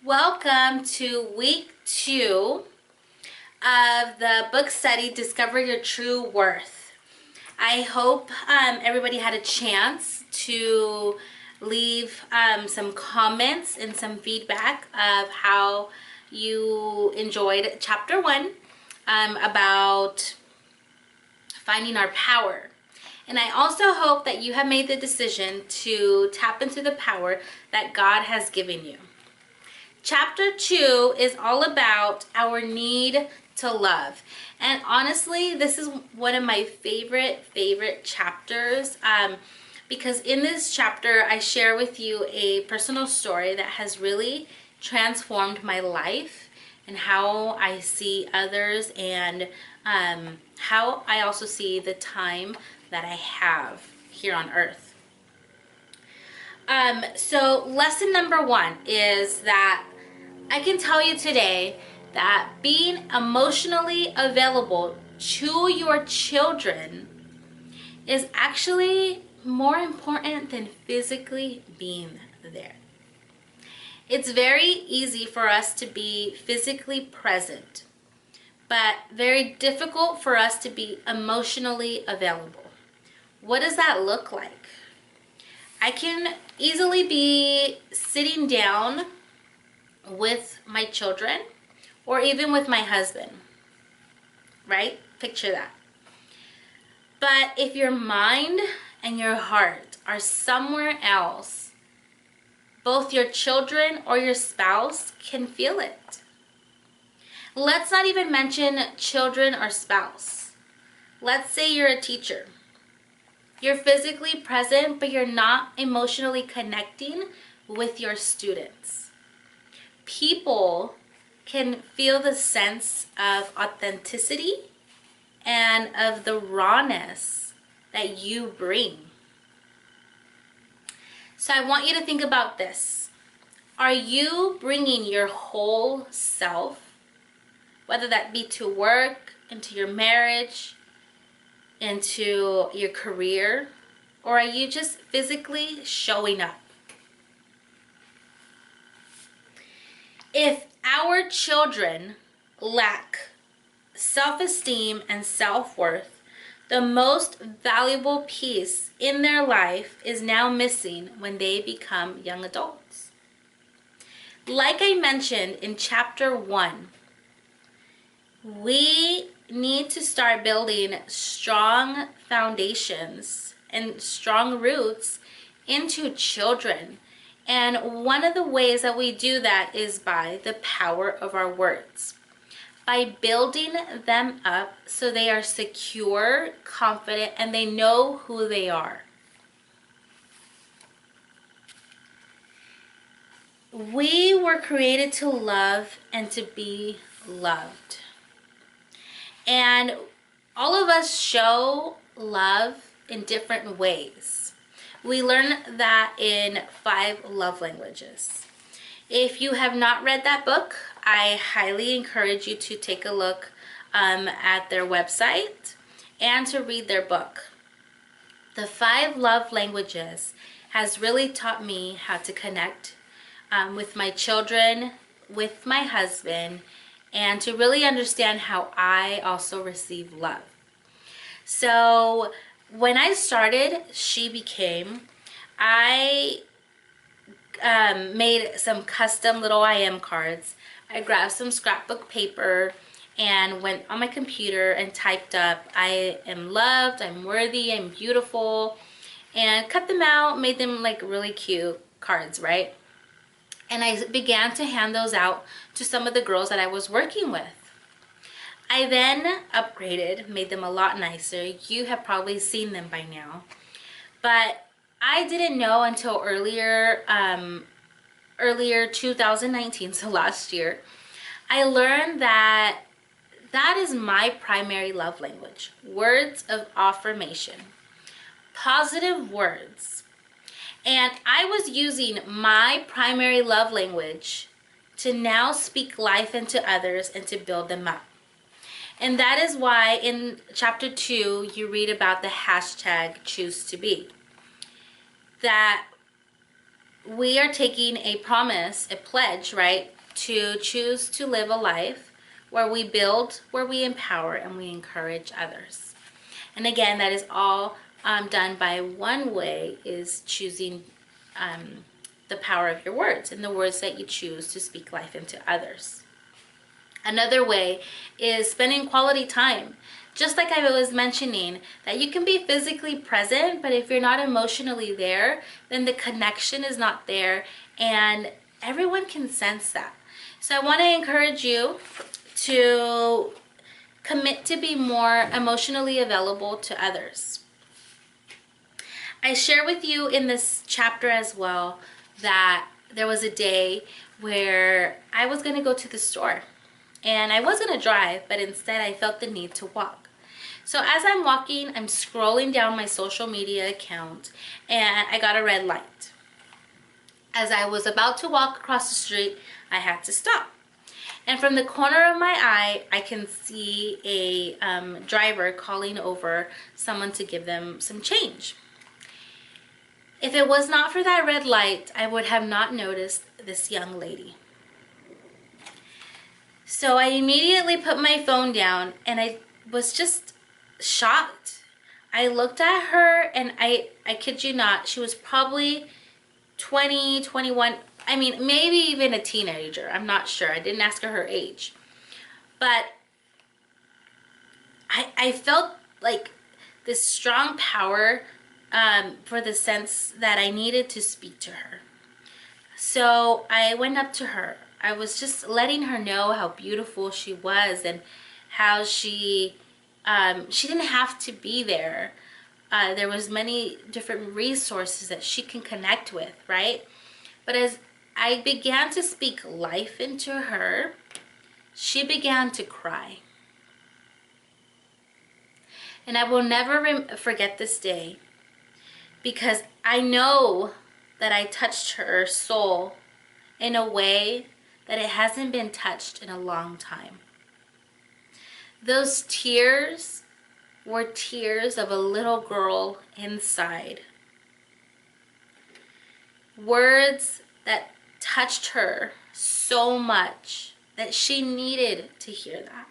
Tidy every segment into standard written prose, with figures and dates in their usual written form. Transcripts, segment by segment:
Welcome to week 2 of the book study, Discover Your True Worth. I hope everybody had a chance to leave some comments and some feedback of how you enjoyed chapter 1 about finding our power. And I also hope that you have made the decision to tap into the power that God has given you. Chapter 2 is all about our need to love. And honestly, this is one of my favorite chapters because in this chapter, I share with you a personal story that has really transformed my life and how I see others and how I also see the time that I have here on earth. So lesson number 1 is that I can tell you today that being emotionally available to your children is actually more important than physically being there. It's very easy for us to be physically present, but very difficult for us to be emotionally available. What does that look like? I can easily be sitting down with my children or even with my husband, right? Picture that. But if your mind and your heart are somewhere else, both your children or your spouse can feel it. Let's not even mention children or spouse. Let's say you're a teacher. You're physically present, but you're not emotionally connecting with your students. People can feel the sense of authenticity and of the rawness that you bring. So I want you to think about this. Are you bringing your whole self, whether that be to work, into your marriage, into your career, or are you just physically showing up? If our children lack self-esteem and self-worth, the most valuable piece in their life is now missing when they become young adults. Like I mentioned in chapter 1, we need to start building strong foundations and strong roots into children. And one of the ways that we do that is by the power of our words. By building them up so they are secure, confident, and they know who they are. We were created to love and to be loved. And all of us show love in different ways. We learn that in 5 love languages. If you have not read that book, I highly encourage you to take a look at their website and to read their book. The 5 love languages has really taught me how to connect with my children, with my husband, and to really understand how I also receive love. So when I started She Became, I made some custom little I am cards. I grabbed some scrapbook paper and went on my computer and typed up, I am loved, I'm worthy, I'm beautiful, and cut them out, made them like really cute cards, right? And I began to hand those out to some of the girls that I was working with. I then upgraded, made them a lot nicer. You have probably seen them by now. But I didn't know until earlier 2019, so last year, I learned that that is my primary love language. Words of affirmation. Positive words. And I was using my primary love language to now speak life into others and to build them up. And that is why in chapter 2, you read about the hashtag choose to be. That we are taking a promise, a pledge, right, to choose to live a life where we build, where we empower, and we encourage others. And again, that is all done by one way, is choosing the power of your words and the words that you choose to speak life into others. Another way is spending quality time. Just like I was mentioning, that you can be physically present, but if you're not emotionally there, then the connection is not there, and everyone can sense that. So I want to encourage you to commit to be more emotionally available to others. I share with you in this chapter as well that there was a day where I was going to go to the store, and I was going to drive, but instead I felt the need to walk. So as I'm walking, I'm scrolling down my social media account, and I got a red light. As I was about to walk across the street, I had to stop. And from the corner of my eye, I can see a driver calling over someone to give them some change. If it was not for that red light, I would have not noticed this young lady. So I immediately put my phone down, and I was just shocked. I looked at her, and I kid you not, she was probably 20, 21, I mean, maybe even a teenager. I'm not sure. I didn't ask her age. But I felt like this strong power for the sense that I needed to speak to her. So I went up to her. I was just letting her know how beautiful she was, and how she didn't have to be there. There was many different resources that she can connect with, right? But as I began to speak life into her, she began to cry. And I will never forget this day, because I know that I touched her soul in a way that it hasn't been touched in a long time. Those tears were tears of a little girl inside. Words that touched her so much that she needed to hear that.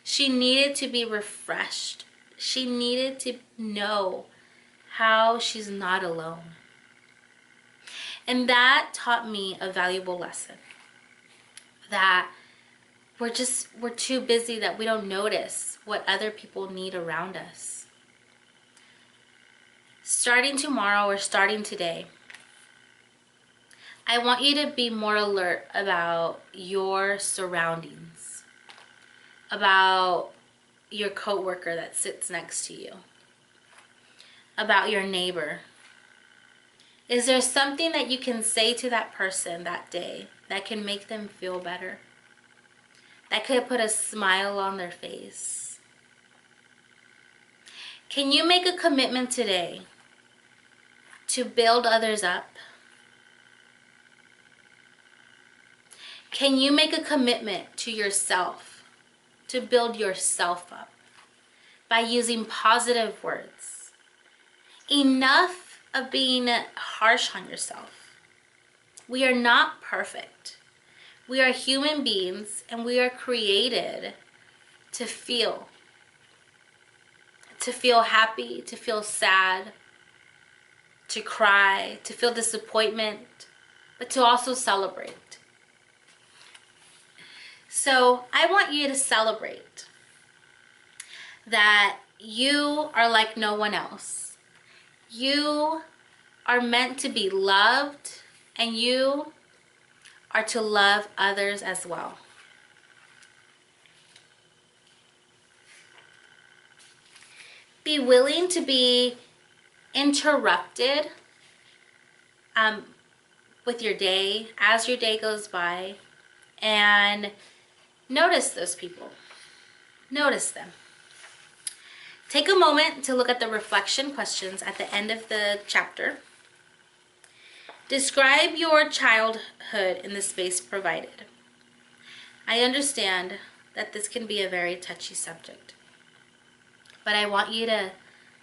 She needed to be refreshed. She needed to know how she's not alone. And that taught me a valuable lesson. That we're too busy that we don't notice what other people need around us. Starting tomorrow, or starting today, I want you to be more alert about your surroundings, about your coworker that sits next to you, about your neighbor. Is there something that you can say to that person that day that can make them feel better? That could put a smile on their face? Can you make a commitment today to build others up? Can you make a commitment to yourself to build yourself up by using positive words? Enough of being harsh on yourself. We are not perfect. We are human beings, and we are created to feel happy, to feel sad, to cry, to feel disappointment, but to also celebrate. So I want you to celebrate that you are like no one else. You are meant to be loved, and you are to love others as well. Be willing to be interrupted with your day, as your day goes by, and notice those people. Notice them. Take a moment to look at the reflection questions at the end of the chapter. Describe your childhood in the space provided. I understand that this can be a very touchy subject, but I want you to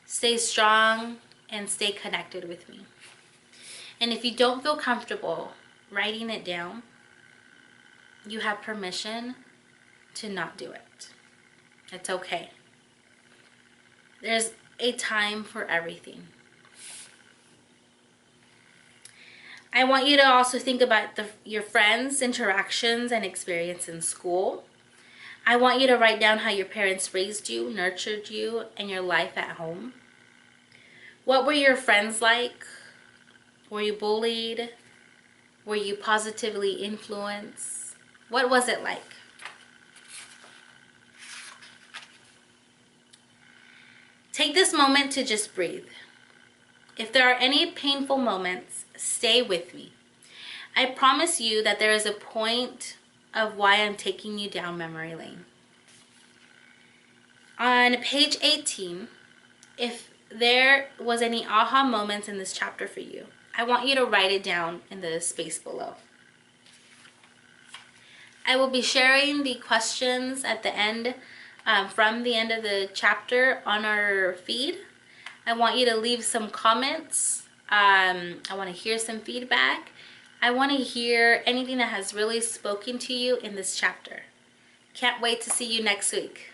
stay strong and stay connected with me. And if you don't feel comfortable writing it down, you have permission to not do it. It's okay. There's a time for everything. I want you to also think about your friends' interactions and experience in school. I want you to write down how your parents raised you, nurtured you, and your life at home. What were your friends like? Were you bullied? Were you positively influenced? What was it like? Take this moment to just breathe. If there are any painful moments, stay with me. I promise you that there is a point of why I'm taking you down memory lane. On page 18, if there was any aha moments in this chapter for you, I want you to write it down in the space below. I will be sharing the questions at the end, from the end of the chapter on our feed. I want you to leave some comments. I want to hear some feedback. I want to hear anything that has really spoken to you in this chapter. Can't wait to see you next week.